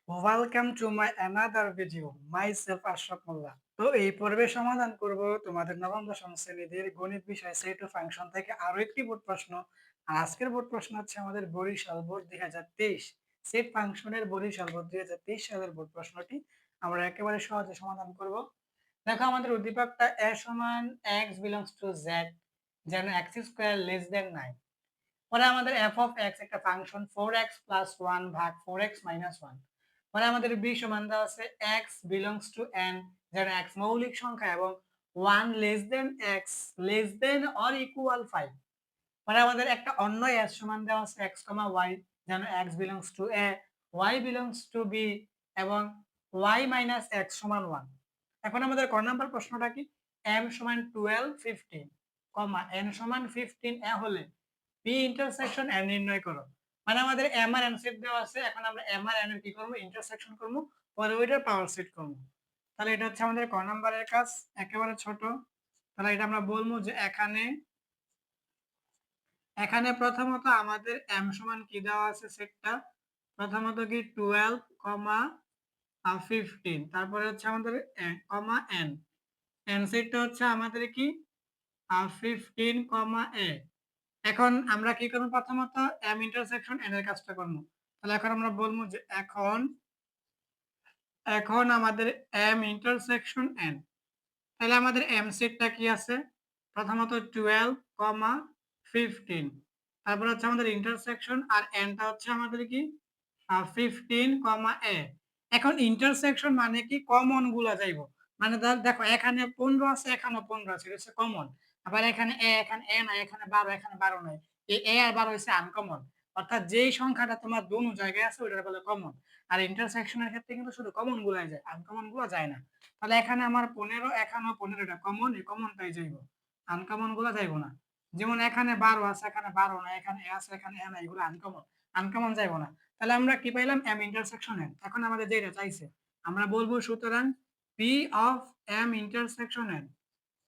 Welcome to my another video myself Ashraf Molla. তো এই পর্বে সমাধান করব তোমাদের নবম দশম শ্রেণীদের গণিত বিষয় সেট ও ফাংশন থেকে আরো একটি বোর্ড প্রশ্ন। আর আজকের বোর্ড প্রশ্ন হচ্ছে আমাদের বরিশাল বোর্ড 2023 সেট ফাংশনের বরিশাল বোর্ড 2023 সালের বোর্ড প্রশ্নটি আমরা একেবারে সহজে সমাধান করব। দেখো আমাদের উদ্দীপকটা a সমান x বিলংস টু z যেন x স্কয়ার লেস দেন 9। পরে আমাদের f অফ x একটা ফাংশন 4x প্লাস 1 ভাগ 4x মাইনাস 1। পরে আমাদের b সমান দেওয়া আছে x বিলংস টু n যেন x মৌলিক সংখ্যা এবং 1 less than x less than or equal 5। পরে আমাদের একটা অন্য s সমান দেওয়া আছে x, y যেন x belongs to a, y belongs to b এবং y মাইনাস x সমান 1। এখন আমাদের ক নাম্বার প্রশ্নটা কি, m সমান 12 15 কমা n সমান 15 এ হলে p ইন্টারসেকশন n নির্ণয় করো। মানে আমাদের m আর n সেট দেওয়া আছে, এখন আমরা m আর n এর কি করব, ইন্টারসেকশন করব, পরে ওইটার পাওয়ার সেট করব। তাহলে এটা হচ্ছে আমাদের ক নাম্বারের কাজ, একেবারে ছোট। তাহলে এটা আমরা বলবো যে এখানে এখানে প্রথমত আমাদের m সমান কি দেওয়া আছে সেটটা, প্রথমত কি 12 কমা 15, তারপরে হচ্ছে আমাদের কমা n, n সেটটা হচ্ছে আমাদের কি 15 কমা a। এখন আমরা কি করব, প্রথমত m ইন্টারসেকশন n এর কাজটা করব। তাহলে এখন আমরা বলবো যে এখন এখন আমাদের m ইন্টারসেকশন n, তাহলে আমাদের m সেটটা কি আছে, প্রথমত 12 কমা 15, তারপর হচ্ছে আমাদের ইন্টারসেকশন আর n টা হচ্ছে আমাদের কি 15 কমা a। এখন ইন্টারসেকশন মানে কি কমন গুলা যাইবো, মানে দেখো এখানে 15 আছে, এখানে 15 আছে, এটা হচ্ছে কমন। আবার এখানে a, এখানে a নাই, এখানে 12, এখানে 12 নাই, এই a আর 12 হচ্ছে আনকমন। অর্থাৎ যেই সংখ্যাটা তোমার দোনো জায়গায় আছে ওটার বলে কমন। আর ইন্টারসেকশনের ক্ষেত্রে কিন্তু শুধু কমন গুলাই যায়, আনকমন গুলো যায় না। তাহলে এখানে আমার 15, এখানেও 15টা কমন, এই কমনটাই যাইবো, আনকমন গুলো যাইবো না। যেমন এখানে 12 আছে, এখানে 12 না, এখানে a আছে, এখানে a নাই, এগুলো আনকমন, আনকমন যাইবো না। তাহলে আমরা কি পাইলাম, m ইন্টারসেকশন n। এখন আমাদের যেটা চাইছে আমরা বলবো সুতরাং p of m intersection n।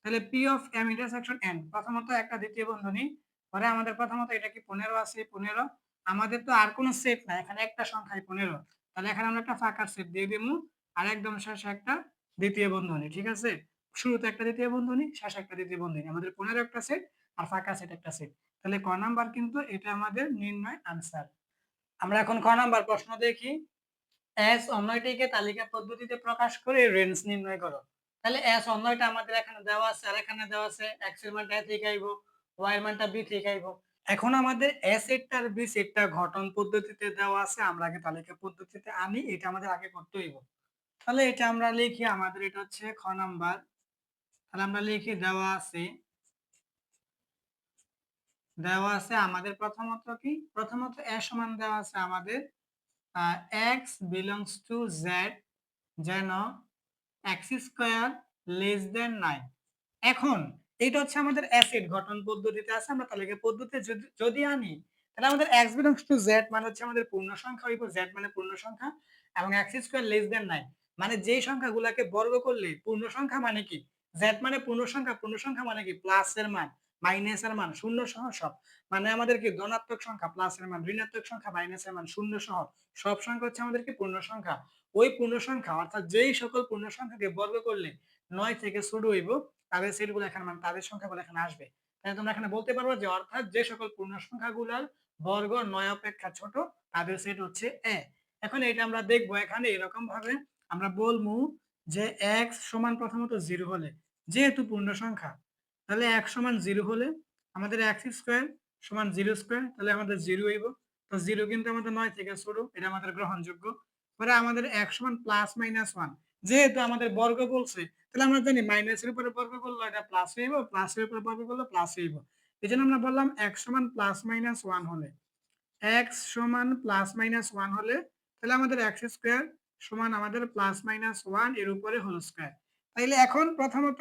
তাহলে p of m intersection n, প্রথমত একটা দ্বিতীয় বন্ধনী, পরে আমাদের প্রথমত এটা কি 15 আছে, 15, আমাদের তো আর কোনো সেট না, এখানে একটা সংখ্যাই 15, তাহলে এখানে আমরা একটা ফাঁকা সেট দিয়ে দিমু, আর একদম শেষে একটা দ্বিতীয় বন্ধনী। ঠিক আছে, শুরুতে একটা দ্বিতীয় বন্ধনী, শেষে একটা দ্বিতীয় বন্ধনী, আমাদের 15 একটা সেট আর ফাঁকা সেট একটা সেট। তাহলে ক নাম্বার কিন্তু এটা আমাদের নির্ণয় আনসার। আমরা এখন ক নাম্বার প্রশ্ন দেখি, এস অন্যটিকে তালিকা পদ্ধতিতে প্রকাশ করে রেঞ্জ নির্ণয় করো। তাহলে এস অন্যটা আমাদের এখানে দেওয়া আছে, আর এখানে দেওয়া আছে এক্স এর মানটা ঠিক আইবো, ওয়াই এর মানটা বি ঠিক আইবো। এখন আমাদের এ সেটটা আর বি সেটটা ঘটন পদ্ধতিতে দেওয়া আছে, আমরা আগে তালিকা পদ্ধতিতে আনি, এটা আমাদের আগে করতে হইব। তাহলে এটা আমরা লিখি, আমাদের এটা হচ্ছে খ নাম্বার। তাহলে আমরা লিখি দেওয়া আছে আমাদের প্রথমত কি, প্রথমত এ সমান দেওয়া আছে আমাদের এক্স বিলংস টু জেড যেন এক্স স্কয়ার লেস দেন 9। এখন এটা হচ্ছে আমাদের অ্যাসিড গঠন পদ্ধতিতে আছে, আমরা তালিকা পদ্ধতিতে যদি আনি, তাহলে আমাদের x বিলংস টু z মানে হচ্ছে আমাদের পূর্ণ সংখ্যা হইব, z মানে পূর্ণ সংখ্যা, এবং x স্কয়ার লেস দেন 9 মানে যেই সংখ্যাগুলোকে বর্গ করলে পূর্ণ সংখ্যা মানে কি, z মানে পূর্ণ সংখ্যা, পূর্ণ সংখ্যা মানে কি প্লাস এর মান, মাইনাস এর মান, শূন্য সহ সব, মানে আমাদের কি ধনাত্মক সংখ্যা প্লাস এর মান, ঋণাত্মক সংখ্যা মাইনাস এর মান, শূন্য সহ সব সংখ্যা হচ্ছে আমাদের কি পূর্ণ সংখ্যা। ওই পূর্ণ সংখ্যা অর্থাৎ যেই সকল পূর্ণ সংখ্যাকে বর্গ করলে 9 থেকে শুরু হইব, তাদের সেটগুলো এখানে মানে তাদের সংখ্যাগুলো এখানে আসবে। তাহলে তোমরা এখানে বলতে পারবো যে অর্থাৎ যে সকল পূর্ণ সংখ্যাগুলোর বর্গ 9 অপেক্ষা ছোট তাদের সেট হচ্ছে এ। এখন এটা আমরা দেখবো, এখানে এরকম ভাবে আমরা বলবো যে x সমান প্রথমত 0 হলে, যেহেতু পূর্ণ সংখ্যা, তাহলে x সমান 0 হলে আমাদের x স্কয়ার সমান 0 স্কয়ার, তাহলে আমাদের 0 হইব। তো 0 কিন্তু আমাদের 9 থেকে শুরু, এটা আমাদের গ্রহণযোগ্য। পরে আমাদের x সমান প্লাস মাইনাস 1, যেহেতু আমাদের বর্গ বলছে, তাহলে আমরা জানি মাইনাসের উপরে বর্গ করলে এটা প্লাস হইব, প্লাসের উপরে বর্গ করলে প্লাস হইব। এই জন্য আমরা বললাম x সমান প্লাস মাইনাস 1 হলে, x সমান প্লাস মাইনাস 1 হলে তাহলে আমাদের x স্কয়ার সমান আমাদের প্লাস মাইনাস 1 এর উপরে হোল স্কয়ার। তাইলে এখন প্রথমত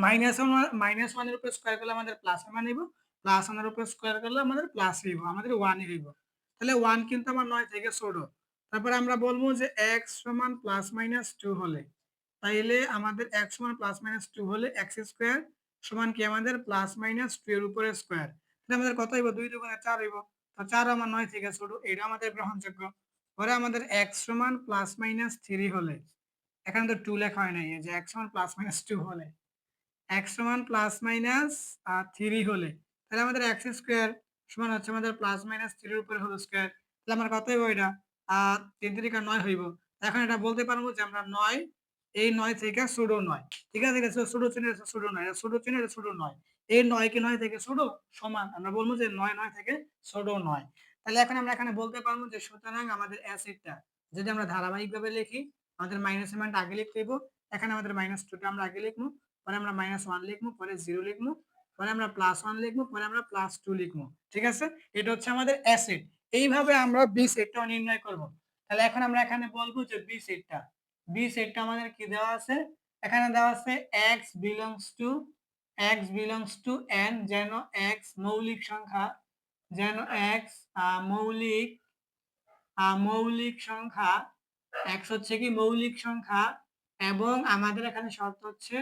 মাইনাস 1 এর উপর স্কয়ার করলে আমাদের প্লাস এর মান হইব, প্লাস 1 এর উপর স্কয়ার করলে আমাদের প্লাস হইব, আমাদের 1 হইব। তাহলে 1 কিন্তু আমার 9 থেকে ছোট। তারপরে আমরা বলবো যে x সমান প্লাস মাইনাস 2 হলে, তাইলে আমাদের x সমান প্লাস মাইনাস 2 হলে x স্কয়ার সমান কি আমাদের প্লাস মাইনাস 2 এর উপরে স্কয়ার। তাহলে আমাদের কত হইব, 2 দুগুণে 4 হইব। তো 4 আমার 9 থেকে ছোট, এটা আমাদের গ্রহণযোগ্য। পরে আমাদের x সমান প্লাস মাইনাস 3 হলে, এখানে তো 2 লেখা হয় নাই, এই যে x সমান প্লাস মাইনাস 2 হলে, x সমান প্লাস মাইনাস 3 হলে, তাহলে আমাদের x স্কয়ার সমান হচ্ছে আমাদের প্লাস মাইনাস 3 এর উপরে হোল স্কয়ার, তাহলে আমার কত হইব এটা 3 3 9 হইব। এখন এটা বলতে পারবো যে আমরা 9, এই 9 থেকে ছোট 9, ঠিক আছে, এটা ছোট চিহ্ন, এটা ছোট 9, এটা ছোট চিহ্ন, এটা ছোট 9, এই 9 কি 9 থেকে ছোট সমান, আমরা বলবো যে 9 9 থেকে ছোট 9। তাহলে এখন আমরা এখানে বলতে পারবো যে সুতরাং আমাদের অ্যাসিডটা যদি আমরা ধারাবাহিকভাবে লিখি, আমাদের মাইনাস এর মানটা আগে লিখতে হইব। এখানে আমাদের -2 টা আমরা আগে লিখবো, পরে আমরা -1 লিখবো, পরে 0 লিখবো, পরে আমরা +1 লিখবো, পরে আমরা +2 লিখবো, ঠিক আছে। এটা হচ্ছে আমাদের অ্যাসিড। এইভাবে আমরা বি সেটটাও নির্ণয় করব। তাহলে এখন আমরা এখানে বলবো যে বি সেটটা আমাদের কি দেওয়া আছে, এখানে দেওয়া আছে x belongs to n, যেন x মৌলিক সংখ্যা, যেন x মৌলিক সংখ্যা, x হচ্ছে কি মৌলিক সংখ্যা, এবং আমাদের এখানে শর্ত হচ্ছে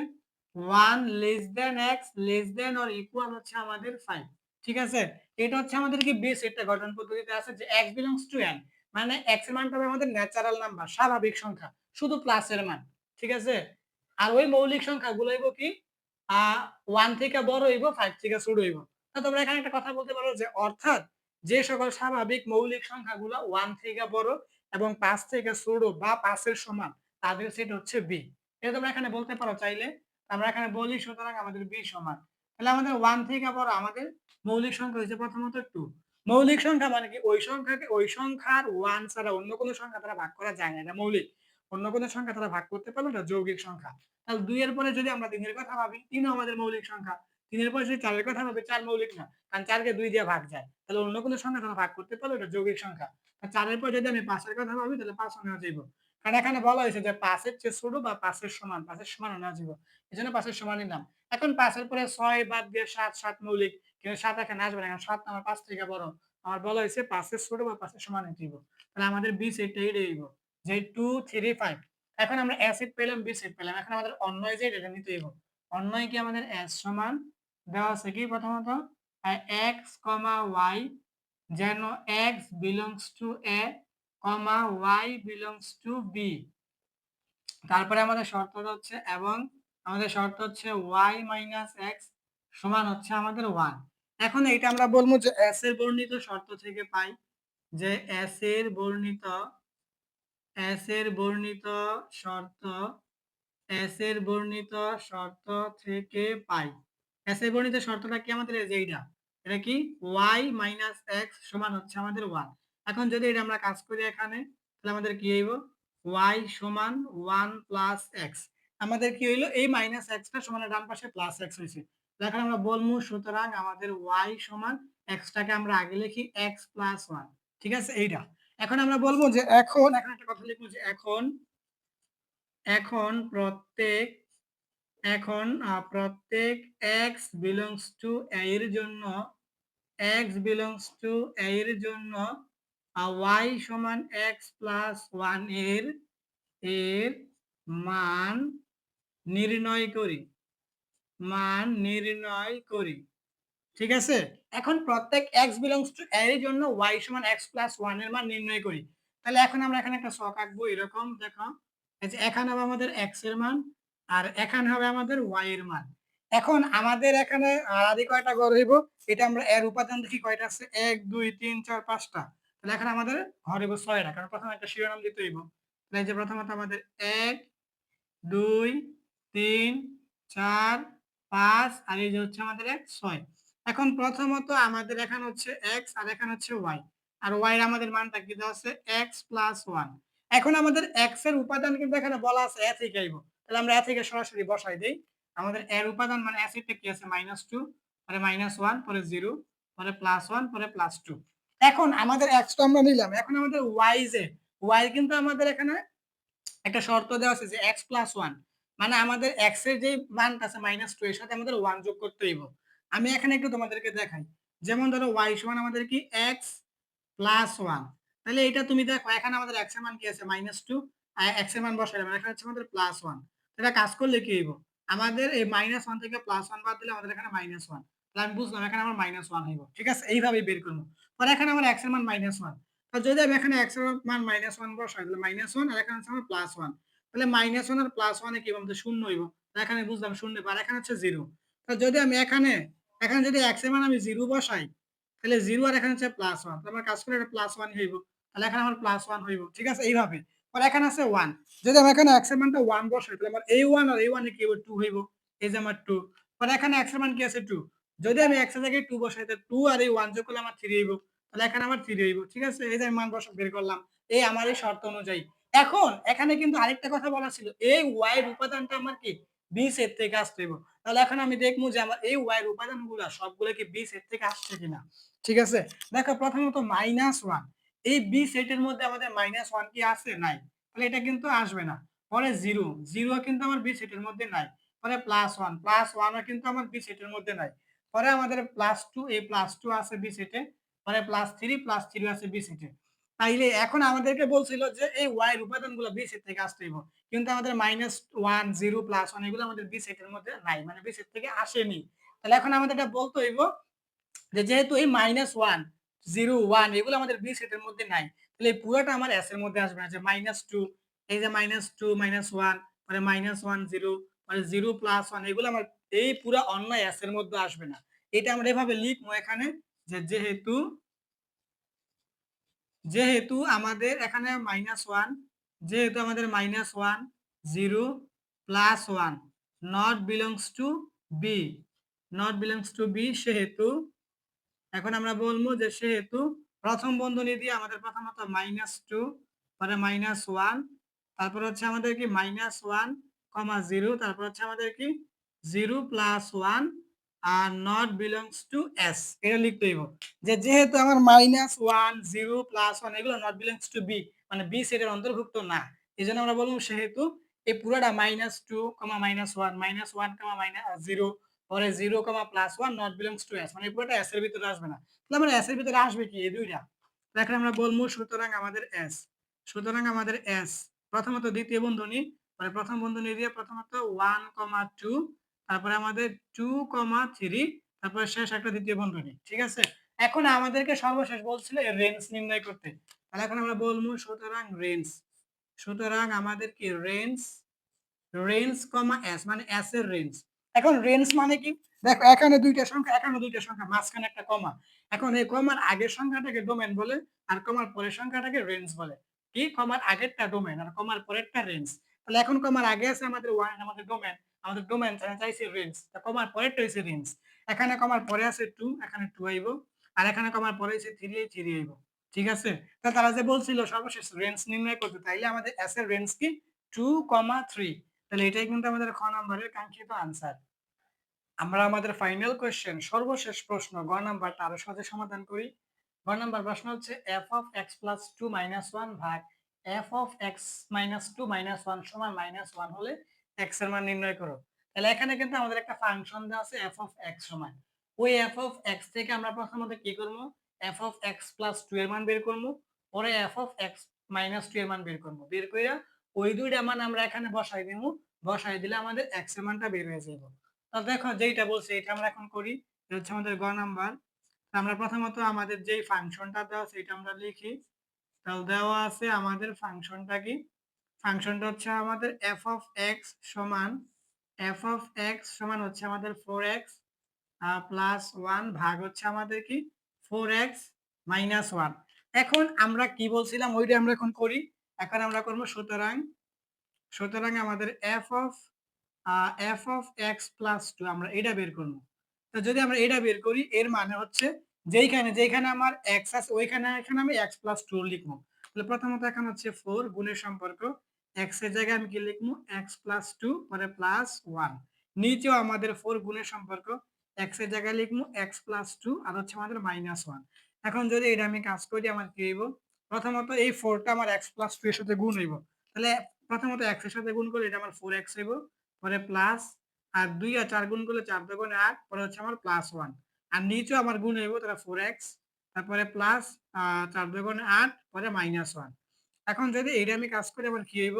1 less than x less than or equal হচ্ছে আমাদের 5, ঠিক আছে। এটা হচ্ছে আমাদের কি বেস এটা গঠন পদ্ধতিতে আছে যে x বিলংস টু n, মানে x এর মানটা হবে আমাদের ন্যাচারাল নাম্বার, স্বাভাবিক সংখ্যা, শুধু প্লাসের মান, ঠিক আছে। আর ওই মৌলিক সংখ্যাগুলো হইব কি 1 থেকে বড় হইব, 5 থেকে ছোট হইব। তো তোমরা এখানে একটা কথা বলতে পারো যে অর্থাৎ যে সকল স্বাভাবিক মৌলিক সংখ্যাগুলো 1 থেকে বড় এবং 5 থেকে ছোট বা 5 এর সমান, তাদের সেট হচ্ছে বি। এটা তোমরা এখানে বলতে পারো চাইলে। আমরা এখানে বলি সুতরাং আমাদের বি সমান, তাহলে আমাদের 1 থেকে বড় আমাদের মৌলিক সংখ্যা হচ্ছে প্রথমত 2। মৌলিক সংখ্যা মানে কি ওই সংখ্যাকে ওই সংখ্যার 1 ছাড়া অন্য কোনো সংখ্যা দ্বারা ভাগ করা যায় না, এটা মৌলিক। অন্য কোনো সংখ্যা দ্বারা ভাগ করতে পারলে এটা যৌগিক সংখ্যা। তাহলে 2 এর পরে যদি আমরা 3 এর কথা ভাবি, 3 ও আমাদের মৌলিক সংখ্যা। 3 এর পরে যদি 4 এর কথা ভাবি, 4 মৌলিক না, কারণ 4 কে 2 দিয়ে ভাগ যায়। তাহলে অন্য কোনো সংখ্যা দ্বারা ভাগ করতে পারলে এটা যৌগিক সংখ্যা। আর 4 এর পর যদি আমি 5 এর কথা ভাবি, তাহলে 5 ও নেওয়া যাইব। কারণ এখানে বলা হয়েছে যে 5 এর চেয়ে ছোট বা 5 এর সমান, 5 এর সমান নেওয়া যাইব। এজন্য 5 এর সমান নিলাম। এখন 5 এর পরে 6 বাদ দিয়ে 7, 7 মৌলিক। কিন্তু 7 এখানে আসবে না, কারণ 7 আমার 5 থেকে বড়। আমার বলা হয়েছে 5 এর ছোট বা 5 এর সমান নিতে হইব। তাহলে আমাদের বি সেটটা এটাই হইব যে 2 3 5। এখন আমরা অ্যাসিড পেলাম, বি সেট পেলাম। এখন আমাদের অন্যয় যে এটা নিতে হইব। অন্যয় কি আমাদের s সমান দেওয়া আছে কি প্রথমত x, y, যেন x belongs to a, y belongs to b। তারপরে আমাদের শর্তটা হচ্ছে এবং আমাদের শর্ত হচ্ছে y minus x সমান হচ্ছে আমাদের 1। এখন এইটা আমরা বলবো যে s এর বর্ণিত শর্ত থেকে পাই, যে s এর বর্ণিত শর্ত s এর বর্ণিত শর্ত থেকে পাই। s এর বর্ণিত শর্তটা কি আমাদের, এই যে এইটা, এটা কি y minus x সমান হচ্ছে আমাদের 1। এখন যদি এটা আমরা কাজ করি এখানে, তাহলে আমাদের কি হইব y সমান 1 প্লাস x। আমাদের কি হইলো এই মাইনাস x টা সমান ডান পাশে প্লাস x হইছে। এখন আমরা বলবো সুতরাং আমাদের y সমান x টাকে আমরা আগে লিখি x প্লাস 1, ঠিক আছে এইটা। এখন আমরা বলবো যে এখন একটা কথা লিখবো যে এখন এখন প্রত্যেক এখন প্রত্যেক x belongs to a এর জন্য y সমান x প্লাস 1 এর মান নির্ণয় করি, ঠিক আছে। এখন প্রত্যেক x belongs to a এর জন্য y সমান x প্লাস 1 এর মান নির্ণয় করি। তাহলে এখন আমরা এখানে একটা ছক আঁকবো, এরকম দেখো, এই যে এখানে হবে আমাদের x এর মান আর এখানে হবে আমাদের y এর মান। এখন আমাদের এখানে আদি কয়টা ঘর হইব, এটা আমরা এর উপাদান দেখি কয়টা আছে, 1 2 3 4 5টা। তাহলে এখানে আমাদের ঘর হইব 6টা, কারণ প্রথমে একটা শিরোনাম দিতে হইব। তাহলে এই যে প্রথমত আমাদের 1 2 3 4 5 আর এই যে হচ্ছে আমাদের 6। এখন প্রথমত আমাদের এখানে হচ্ছে x আর এখানে হচ্ছে y, আর y এর আমাদের মানটা কি দেওয়া আছে x প্লাস 1। এখন আমাদের x এর উপাদান কিন্তু এখানে বলা আছে a থেকে আইব, তাহলে আমরা a থেকে সরাসরি বসাই দেই। আমাদের এর উপাদান মানে অ্যাসিডটা কি আছে -2, পরে -1, পরে 0, পরে +1, পরে +2। এখন আমাদের x তো আমরা নিলাম, এখন আমাদের y যে y কিন্তু আমাদের এখানে একটা শর্ত দেওয়া আছে যে x প্লাস 1, মানে আমাদের x এর যে মানটা আছে -2 এর সাথে আমাদের 1 যোগ করতে হইব। আমি এখানে একটু তোমাদেরকে দেখাই, যেমন ধরো y সমান আমাদের কি x প্লাস 1। তাহলে এটা তুমি দেখো এখানে আমাদের x এর মান কি আছে -2, আর x এর মান বসাইলাম, এখানে হচ্ছে আমাদের +1। এটা কাজ করলে কি হইব, আমাদের এই -1 থেকে +1 বাদ দিলে আমাদের এখানে -1, তাহলে আমি বুঝলাম এখানে আমার -1 হইব, ঠিক আছে। এইভাবেই বের করব। পরে এখানে আমার x এর মান -1, আর যদি আমি এখানে x এর মান -1 বসাই তাহলে -1 আর এখানে হচ্ছে আমার +1, তাহলে -1 আর +1 এ কি বলতে শূন্য হইব, এখানে বুঝলাম শূন্য আর এখানে হচ্ছে 0। তো যদি আমি এখানে যদি x এর মান আমি 0 বসাই তাহলে 0 আর এখানে হচ্ছে +1, তো আমার কাজ করে এটা +1 হইব, তাহলে এখানে আমার +1 হইব, ঠিক আছে এইভাবে। আর এখানে আছে 1, যদি আমি এখানে x এর মানটা 1 বসাই তাহলে আমার এই 1 আর এই 1 এ কি হবে 2 হইব, এই যে আমার 2। আর এখানে x এর মান কি আছে 2, যদি আমি x এর জায়গায় 2 বসাই তাহলে 2 আর এই 1 যোগ করলে আমার 3 হইব, তাহলে এখানে আমার 3 হইব, ঠিক আছে এই যে আমি মান বের করলাম এই আমার এই শর্ত অনুযায়ী। এখন এখানে কিন্তু আরেকটা কথা বলা ছিল, এই y এর উপাদানটা আমার কি b সেট থেকে আসতে হইব, তাহলে এখন আমি দেখবো যে আমার এই y এর উপাদানগুলো সবগুলো কি b সেট থেকে আসছে কিনা, ঠিক আছে। দেখো প্রথমত -1, এই b সেটের মধ্যে আমাদের -1 কি আছে, নাই, তাহলে এটা কিন্তু আসবে না। পরে 0 কিন্তু আমার b সেটের মধ্যে নাই। পরে +1 ও কিন্তু আমার b সেটের মধ্যে নাই। পরে আমাদের +2, এই +2 আছে b সেটে, পরে +3 আছে b সেটে। তাইলে এখন আমাদেরকে বলছিল যে এই y এর উপাদানগুলো b সেট থেকে আসতে হইব, কিন্তু আমাদের -1, 0, +1 এগুলো আমাদের b সেটের মধ্যে নাই, মানে b সেট থেকে আসেনি। তাহলে এখন আমাদের এটা বলতে হইব যে যেহেতু এই -1, 0, 1 এগুলো আমাদের b সেটের মধ্যে নাই, তাহলে এই পুরোটা আমার s এর মধ্যে আসবে না, যে -2, এই যে -2, -1, পরে -1, 0, পরে 0, +1 এগুলো আমার এই পুরা অন্য s এর মধ্যে আসবে না। এটা আমরা এভাবে লিখবো এখানে, যে যেহেতু আমাদের এখানে -1, যেহেতু আমাদের -1, 0, +1 not belongs to b, সেহেতু এখন আমরা বলবো যে সেহেতু প্রথম বন্ধনী দিয়ে আমাদের প্রথমত -2, পরে -1, তারপর হচ্ছে আমাদের কি -1, 0, তারপর হচ্ছে আমাদের কি 0, +1 are not belongs to s, এটা লিখতে হইব যে যেহেতু আমার -1, 0, +1 এগুলো নট বিলংস টু b, মানে b সেটের অন্তর্ভুক্ত না, এজন্য আমরা বলবো সেহেতু এই পুরোটা -2, -1, -1, -0, পরে 0, +1 নট বিলংস টু s, মানে পুরোটা s এর ভিতরে আসবে না। তাহলে আমার s এর ভিতরে আসবে কি এই দুইটা, তো এখন আমরা বলবো সুতরাং আমাদের s প্রথমত দ্বিতীয় বন্ধনী, পরে প্রথম বন্ধনী দিয়ে প্রথমত 1, 2, তারপরে আমাদের 2, 3, তারপরে শেষ একটা দ্বিতীয় বন্ধনী, ঠিক আছে। এখন আমাদেরকে সর্বশেষ বলছিল রেঞ্জ নির্ণয় করতে, তাহলে এখন আমরা বলবো সুতরাং আমাদের কি রেঞ্জ, s মানে s এর রেঞ্জ। এখন রেঞ্জ মানে কি, দেখো এখানে দুইটা সংখ্যা মাঝখানে একটা কমা, এখন এই কমার আগের সংখ্যাটাকে ডোমেন বলে আর কমার পরের সংখ্যাটাকে রেঞ্জ বলে। কি, কমার আগেরটা ডোমেন আর কমার পরেরটা রেঞ্জ। তাহলে এখন কমার আগে আছে আমাদের আমাদের ডোমেন চাইছে রেঞ্জ, তা কমার পরেরটা হইছে রেঞ্জ। এখানে কমার পরে আছে 2, এখানে 2 আইবো, আর এখানে কমার পরে আছে 3 আইবো, ঠিক আছে। তা তারা যে বলছিল সর্বশেষ রেঞ্জ নির্ণয় করতে, তাইলে আমাদের s এর রেঞ্জ কি 2, 3, তাহলে এটাই কিন্তু আমাদের খ নাম্বারের কাঙ্ক্ষিত আনসার। আমরা আমাদের ফাইনাল কোয়েশ্চেন সর্বশেষ প্রশ্ন গ নাম্বারটা আরো সহজে সমাধান করি। গ নাম্বার প্রশ্ন হচ্ছে f of x plus 2 minus 1 ভাগ f of x minus 2 minus 1 সমান -1 হলে x এর মান নির্ণয় করো। তাহলে এখানে কিন্তু আমাদের একটা ফাংশন দেওয়া আছে f of x সমান, ওই f of x থেকে আমরা প্রথমত কি করব, f of x plus 2 এর মান বের করব, পরে f of x minus 2 এর মান বের করব, বের কইরা ওই দুইটা মান আমরা এখানে বসাই দেব, বসাই দিলে আমাদের x এর মানটা বের হয়ে যাবে। তো দেখো যেইটা বলছে এটা আমরা এখন করি, এটা হচ্ছে আমাদের গ নাম্বার। আমরা প্রথমত আমাদের যেই ফাংশনটা দেওয়া আছে এটা আমরা লিখি। তাহলে দেওয়া আছে আমাদের ফাংশনটা কি, ফাংশনটা হচ্ছে আমাদের f of x সমান হচ্ছে আমাদের 4x প্লাস 1 ভাগ হচ্ছে আমাদের কি 4x মাইনাস 1। এখন আমরা কি বলছিলাম ওইটা আমরা এখন করি, এখন আমরা করব সুতরাং আমাদের f of x plus 2 আমরা এটা বের করব। তো যদি আমরা এটা বের করি এর মানে হচ্ছে যেইখানে আমার x আছে ওইখানে এখানে আমি x plus 2 লিখব। তাহলে প্রথমত এখানে হচ্ছে 4 গুণের সম্পর্ক, x এর জায়গায় আমি কি লিখব x plus 2 পরে প্লাস 1, নিচেও আমাদের 4 গুণের সম্পর্ক, x এর জায়গায় লিখব x plus 2 আর হচ্ছে আমাদের -1। এখন যদি এটা আমি কাজ করি আমার কি হইব, প্রথমত এই 4 টা আমার x plus 2 এর সাথে গুণ হইব, তাহলে প্রথমত x এর সাথে গুণ করলে এটা আমার 4x হইব, পরে প্লাস আর 2 আর 4 গুণ করলে 4 দুগুণে 8, পরে হচ্ছে আমার +1 আর নিচেও আমার গুণ হইব, তাহলে 4x, তারপরে প্লাস 4 দুগুণে 8, পরে -1। এখন যদি এইটা আমি কাজ করি আমার কি হইব,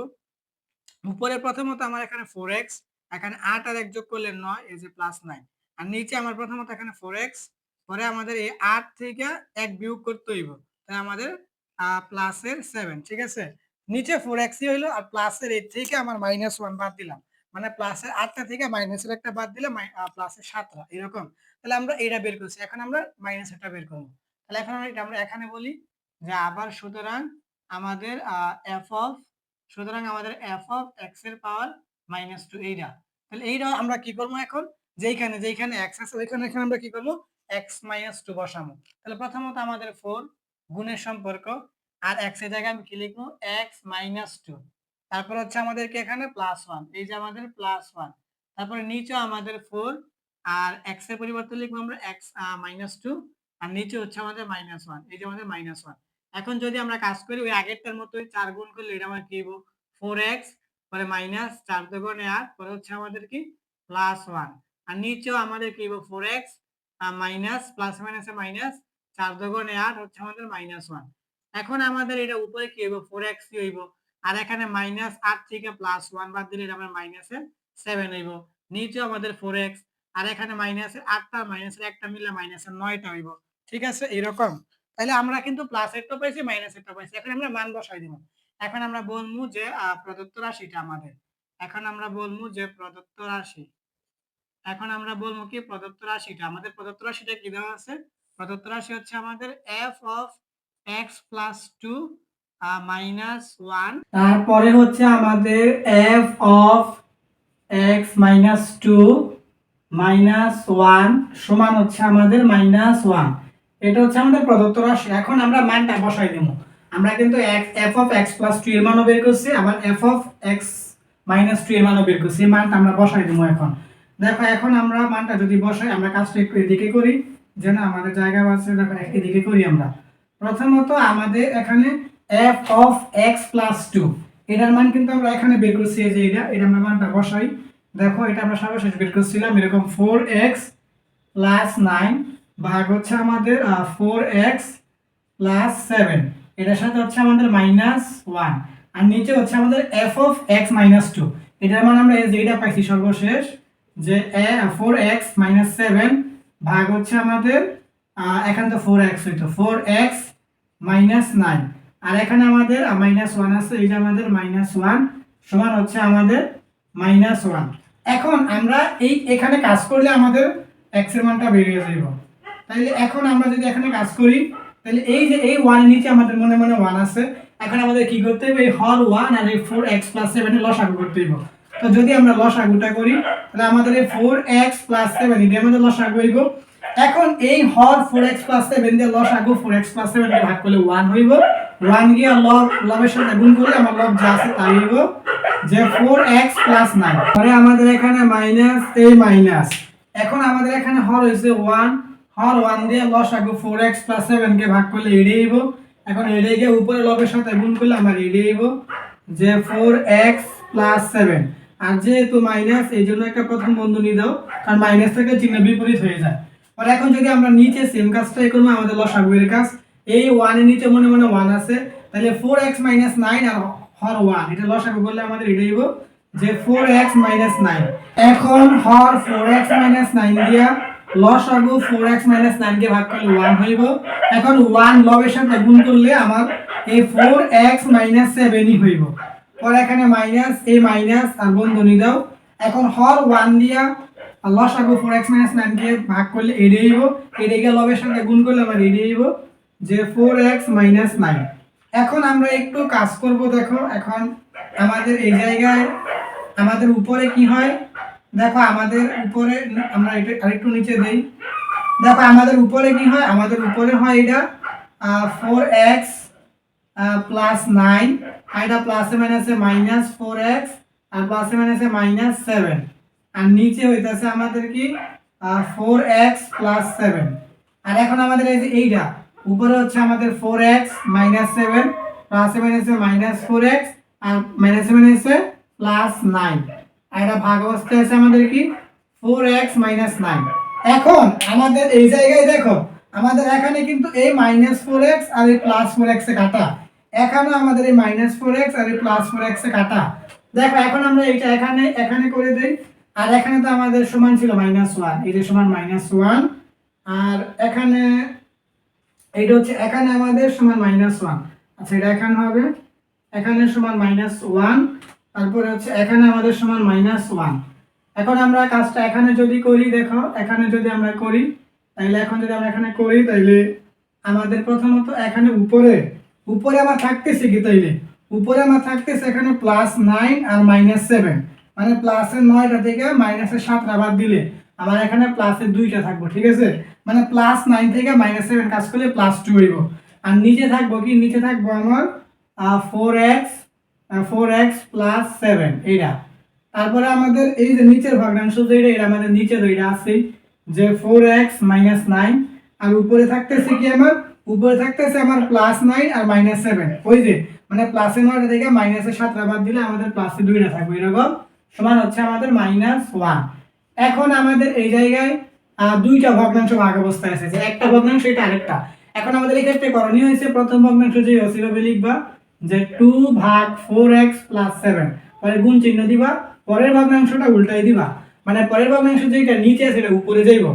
উপরে প্রথমত আমার এখানে 4x, এখানে 8 আর 1 যোগ করলে 9, এই যে +9, আর নিচে আমার প্রথমত এখানে 4x, পরে আমাদের এই 8 থেকে 1 বিয়োগ করতে হইব, তাই আমাদের প্লাসের 7, ঠিক আছে? নিচে 4x হইলো আর প্লাসের 8 থেকে আমার -1 বাদ দিলাম। মানে প্লাসের 8 টা থেকে মাইনাসের একটা বাদ দিলে প্লাসের 7 টা এরকম। তাহলে আমরা এটা বের করছি। এখন আমরা মাইনাসেরটা বের করব। তাহলে এখন আমরা এখানে বলি যে আবার সুতরাং আমাদের f of x এর পাওয়ার -2 এইটা। তাহলে এইটা আমরা কি করব এখন? যেইখানে x আছে ওইখানে আমরা কি করব? x - 2 বসাবো। তাহলে প্রথমত আমাদের 4 গুণের সম্পর্ক আর x এর জায়গায় আমি কি লিখবো? x - 2। তারপর হচ্ছে আমাদের কি এখানে +1, এই যে আমাদের +1। তারপরে নিচেও আমাদের 4 আর x এর পরিবর্তে লিখবো আমরা x - 2 আর নিচে হচ্ছে আমাদের -1, এই যে আমাদের -1। এখন যদি আমরা কাজ করি ওই আগেরটার মতোই 4 গুণ করলে এটা আমরা কি হইব? 4x পরে মাইনাস 4 দুগুণে 8 পরে হচ্ছে আমাদের কি +1 আর নিচেও আমাদের কি হইব? 4x মাইনাস প্লাস মাইনাসে মাইনাস 4 দুগুণে 8 হচ্ছে আমাদের -1। এখন আমাদের এটা উপরে কি হইব? 4x হইব আর এখানে -8 থেকে +1 বাদ দিলে এটা আমার -7 হইব। নিচেও আমাদের 4x আর এখানে মাইনাসের 8 টা মাইনাসের একটা মিলে মাইনাসের 9 টা হইব। ঠিক আছে? এরকম। তাইলে আমরা কিন্তু প্লাসেরটা পাইছি মাইনাসেরটা পাইছি। এখন আমরা মান বসাই দিব। এখন আমরা বলমু যে প্রদত্ত রাশিটা আমাদের। এখন আমরা বলমু যে প্রদত্ত রাশি। এখন আমরা বলবো কি প্রদত্ত রাশিটা আমাদের প্রদত্ত রাশিটা কি দেওয়া আছে? প্রদত্ত রাশি হচ্ছে আমাদের f of x plus 2 minus 1 তারপরে হচ্ছে আমাদের f of x minus 2 minus 1 সমান হচ্ছে আমাদের -1। এটা হচ্ছে আমাদের প্রদত্ত রাশি। এখন আমরা মানটা বসাই দেব। আমরা কিন্তু f of x plus 2 এর মানও বের করছি আবার f of x minus 2 এর মানও বের করছি। এই মানটা আমরা বসাই দেব এখন। দেখো এখন আমরা মানটা যদি বসাই আমরা কাজটা একটু এদিকে করি যেন আমাদের জায়গা আছে। দেখো এদিকে করি আমরা। প্রথমত আমাদের এখানে f of x plus 2 এটার মান কিন্তু আমরা এখানে বের করছি এই যে এটা আমরা মানটা বসাই। দেখো এটা আমরা সর্বশেষ বের করছিলাম এরকম 4x plus 9 ভাগ হচ্ছে আমাদের 4x plus 7 এটার সাথে হচ্ছে আমাদের -1 আর নিচে হচ্ছে আমাদের f of x minus 2 এটার মান আমরা এই যে এটা পাইছি সর্বশেষ যে 4x minus 7 ভাগ হচ্ছে আমাদের এখানে তো 4x হইতো 4x minus 9 আর এখানে আমাদের -1 আছে এই যে আমাদের -1 সমান হচ্ছে আমাদের -1। এখন আমরা এখানে কাজ করলে আমাদের x এর মানটা বেরিয়ে যাবে। তাহলে এখন আমরা যদি এখানে কাজ করি তাহলে এই যে এই 1 এর নিচে আমাদের মনে মনে 1 আছে। এখন আমাদের কি করতে হবে? এই হর 1 আর এই 4x 7 এর লসাগু করতে হবে। তো যদি আমরা লসাগুটা করি তাহলে আমাদের এই 4x 7 এটা আমাদের লসাগু হইব। এখন এই হর 4x 7 দিয়ে লসাগু 4x 7 কে ভাগ করলে 1 হইব। 1 গিয়ে লবের সাথে গুণ করলে আমার লব যা আছে তাই হইব যে 4x 9 পরে আমাদের এখানে মাইনাস এই মাইনাস। এখন আমাদের এখানে হর হইছে 1 হর 1 দিয়ে লসাগু 4x 7 কে ভাগ করলে এটাই হইব। এখন এটাই গিয়ে উপরে লবের সাথে গুণ করলে আমার এটাই হইব যে 4x 7 আর যেহেতু মাইনাস এই জন্য একটা প্রথম বন্ধনী দাও কারণ মাইনাস থেকে চিহ্ন বিপরীত হয়ে যায়। আর এখন যদি আমরা নিচে সেম কাজটাই করব আমাদের লসাগু এর কাজ এই 1 এর নিচে মনে মনে 1 আছে তাহলে 4x 9 আর হর 1 এটা লসাগু করলে আমাদের এটাই হইব যে 4x 9। এখন হর 4x 9 দিয়া লসাগু 4x 9 কে ভাগ করলে 1 হইব। এখন 1 লবের সাথে গুণ করলে আমার এই 4x 7 ই হইব। পরে এখানে মাইনাস এই মাইনাস আর বন্ধনী দাও। এখন হর 1 দিয়া লসাগু 4x 9 কে ভাগ করলে এটাই হইব। এটাকে লবের সাথে গুণ করলে আমার এটাই হইব যে 4x 9। এখন আমরা একটু কাজ করব। দেখো এখন আমাদের এই জায়গায় আমাদের উপরে কি হয়? দেখো আমাদের উপরে আমরা এটা আরেকটু নিচে দেই। দেখো আমাদের উপরে কি হয়? আমাদের উপরে হয় এটা 4x plus 9 আর এটা প্লাসে মাইনাসে -4x আর প্লাসে মাইনাসে -7 আর নিচে হইতাছে আমাদের কি 4x plus 7 আর এখন আমাদের এই যে এইটা উপরে হচ্ছে আমাদের 4x -7 প্লাসে মাইনাসে -4x আর মাইনাসে মাইনাসে +9 আর এটা ভাগ অবস্থায় আছে আমাদের কি 4x -9। এখন আমাদের এই জায়গায় দেখো আমাদের এখানে কিন্তু এই -4x আর এই +4x এ কাটা। এখানে আমাদের এই -4x আর এই +4x এ কাটা। দেখো এখন আমরা এইটা এখানে করে দেই আর এখানে তো আমাদের সমান ছিল -1 এই যে সমান -1 আর এখানে এইটা হচ্ছে এখানে আমাদের সমান -1 আচ্ছা এটা এখানে হবে, এখানে সমান -1, তারপরে হচ্ছে এখানে আমাদের সমান -1। এখন আমরা কাজটা এখানে যদি করি, দেখো এখানে যদি আমরা করি, তাইলে এখন যদি আমরা এখানে করি তাইলে আমাদের প্রথমত এখানে উপরে উপরে আমার থাকতেছে কি, তাইলে উপরে আমার থাকতেছে এখানে +9 আর -7, মানে প্লাসের 9টা থেকে মাইনাসের 7টা বাদ দিলে আমার এখানে প্লাসের 2টা থাকবো, ঠিক আছে। মানে +9 থেকে -7 কাজ করলে +2 হইব। আর নিচে থাকবো কি, নিচে থাকবো আমার 4x + 7 এইটা। তারপরে আমাদের এই যে নিচের ভগ্নাংশ যেটা, এটা আমাদের নিচে যেটা আছে যে 4x - 9, আর উপরে থাকতেছে কি আমার, উপরে থাকতেছে আমার +9 আর -7, ওই যে মানে প্লাসের 9টা থেকে মাইনাসের 7টা বাদ দিলে আমাদের প্লাসের 2টা থাকবে, এরকম সমান হচ্ছে আমাদের -1। এখন আমাদের এই জায়গায় দুইটা ভগ্নাংশ ভাগ অবস্থায় আছে, যে একটা ভগ্নাংশ এটা আরেকটা। এখন আমাদের এই ক্ষেত্রে করণীয় হয়েছে প্রথম ভগ্নাংশ যে সেভাবে লিখবা যে 2/4x + 7, পরে গুণ চিহ্ন দিবা, পরের ভগ্নাংশটা উল্টাই দিবা, মানে পরের ভগ্নাংশ যেটা নিচে আছে এটা উপরে যাইব।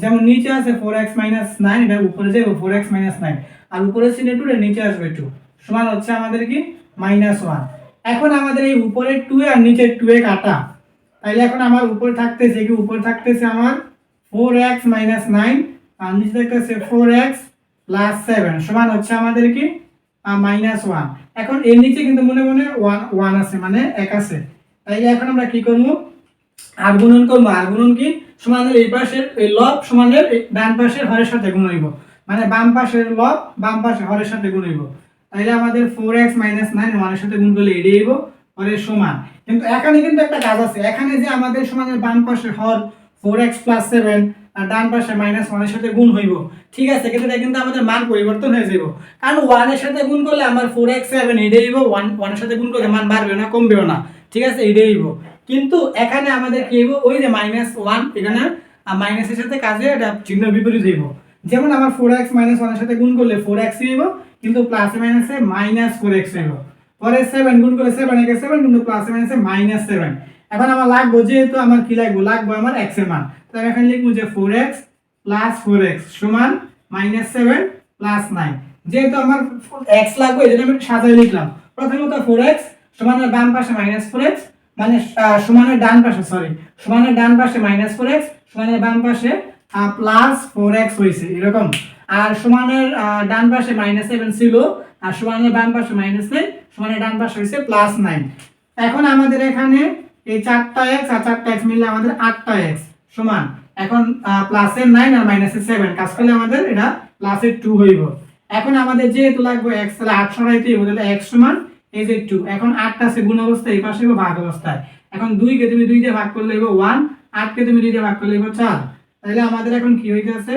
যেমন নিচে আছে 4x - 9, এটা উপরে যাইব 4x - 9, আর উপরে ছিল 2, এর নিচে আসবে 2, সমান হচ্ছে আমাদের কি -1। এখন আমাদের এই উপরের 2 আর নিচের 2 এ কাটা, তাইলে এখন আমার উপরে থাকতেছে কি, উপরে থাকতেছে আমার 4x - 9 আর নিচে থাকতেছে 4x + 7, সমান হচ্ছে আমাদের কি -1। এখন এর নিচে কিন্তু মনে মনে 1 আছে, মানে 1 আছে। তাইলে এখন আমরা কি করব, আর গুণন করব। আর গুণন কি, সমানের এই পাশের এই লব সমানের ডান পাশের হরের সাথে গুণ হইব, মানে বাম পাশের লব বাম পাশের হরের সাথে গুণ হইব। তাইলে আমাদের 4x - 9 হরের সাথে গুণ করলে এটাই হইব হরের সমান। কিন্তু এখানে কিন্তু একটা কাজ আছে, এখানে যে আমাদের সমানের বাম পাশের হর 4x + 7 আর ডান পাশে -1 এর সাথে গুণ হইব, ঠিক আছে, কিন্তু এটা কিন্তু আমাদের মান পরিবর্তন হয়ে যাবে, কারণ 1 এর সাথে গুণ করলে আমার 4x 7 এটাই হইব, 1 এর সাথে গুণ করলে মান বাড়বে না কমবেও না, ঠিক আছে, এটাই হইব। কিন্তু এখানে আমাদের কি হইব, ওই যে -1 এখানে মাইনাসের সাথে কাজে এটা চিহ্ন বিপরীত হইব। যেমন আমার 4x - 1 এর সাথে গুণ করলে 4x হইব, কিন্তু প্লাসে মাইনাসে -4x হইব। পরে 7 গুণ করলে 7 একে 7, কিন্তু প্লাসে মাইনাসে -7। এখন আমার লাগবো, যেহেতু আমার কি লাগবো, লাগবো আমার x এর মান, তাহলে এখানে লিখবো যে 4x + 4x সমান -7 + 9। যেহেতু আমার x লাগবে এজন্য আমি সাজাই লিখলাম। প্রথমত 4x সমানের বাম পাশে -4x, মানে সমানের ডান পাশে, সমানের ডান পাশে -4x, সমানের বাম পাশে +4x হইছে এরকম। আর সমানের ডান পাশে -7 ছিল, আর সমানের বাম পাশে -9, সমানের ডান পাশে হইছে +9। এখন আমাদের এখানে এই 4টা x আর 4টা x মিলে আমাদের 8টা x সমান, এখন প্লাসের 9 আর মাইনাসের 7 কাজ করলে আমাদের এটা প্লাসের 2 হইব। এখন আমাদের যেহেতু লাগবে x, তাহলে 8 সরাইতে হবে, তাহলে x সমান এই যে 2। এখন 8টা আছে গুণ অবস্থায়, এই পাশে ভাগ অবস্থায়। এখন 2 কে তুমি 2 দিয়ে ভাগ করলে হবে 1, 8 কে তুমি 2 দিয়ে ভাগ করলে হবে 4। তাহলে আমাদের এখন কি হইতাছে,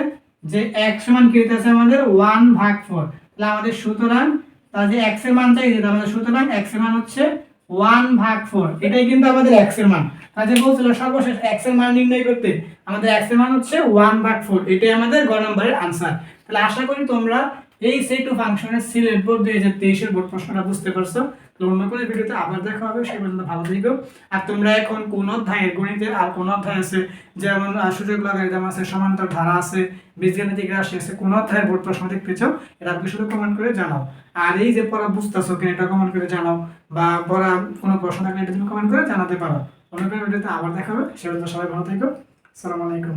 যে x সমান কি হইতাছে আমাদের 1/4। তাহলে আমাদের সুতরাং, তাহলে যে x এর মান চাই, যেটা আমাদের সুতরাং x এর মান হচ্ছে 1/4, এটাই কিন্তু আমাদের x এর মান। তাহলে বলছিল সর্বশেষ x এর মান নির্ণয় করতে, আমাদের x এর মান হচ্ছে 1/4, এটাই আমাদের গ নম্বরের आंसर। তাহলে আশা করি তোমরা এই সেট টু ফাংশনের সিলেট বোর্ড 2023 এর বোর্ড প্রশ্নটা বুঝতে পারছো। তো অন্য কোনো ভিডিওতে আবার দেখা হবে, সেই পর্যন্ত ভালো থেকো। আর তোমরা এখন কোন অধ্যায়ের গণিতের আর কোন অধ্যায় আছে, যেমন সূচক লগারিদম আছে, সমান্তর ধারা আছে, বীজগাণিতিক রাশি আছে, কোন অধ্যায়ের বোর্ড প্রশ্ন দেখতে চাও, এটা শুধু কমেন্ট করে জানাও। আর এই যে পড়া বুঝতেছো কিনা এটা কমেন্ট করে জানাও, বা পড়া কোনো প্রশ্ন থাকলে এটা তুমি কমেন্ট করে জানাতে পারো। অন্য কোনো ভিডিওতে আবার দেখা হবে, সে পর্যন্ত সবাই ভালো থেকো। আসসালামু আলাইকুম।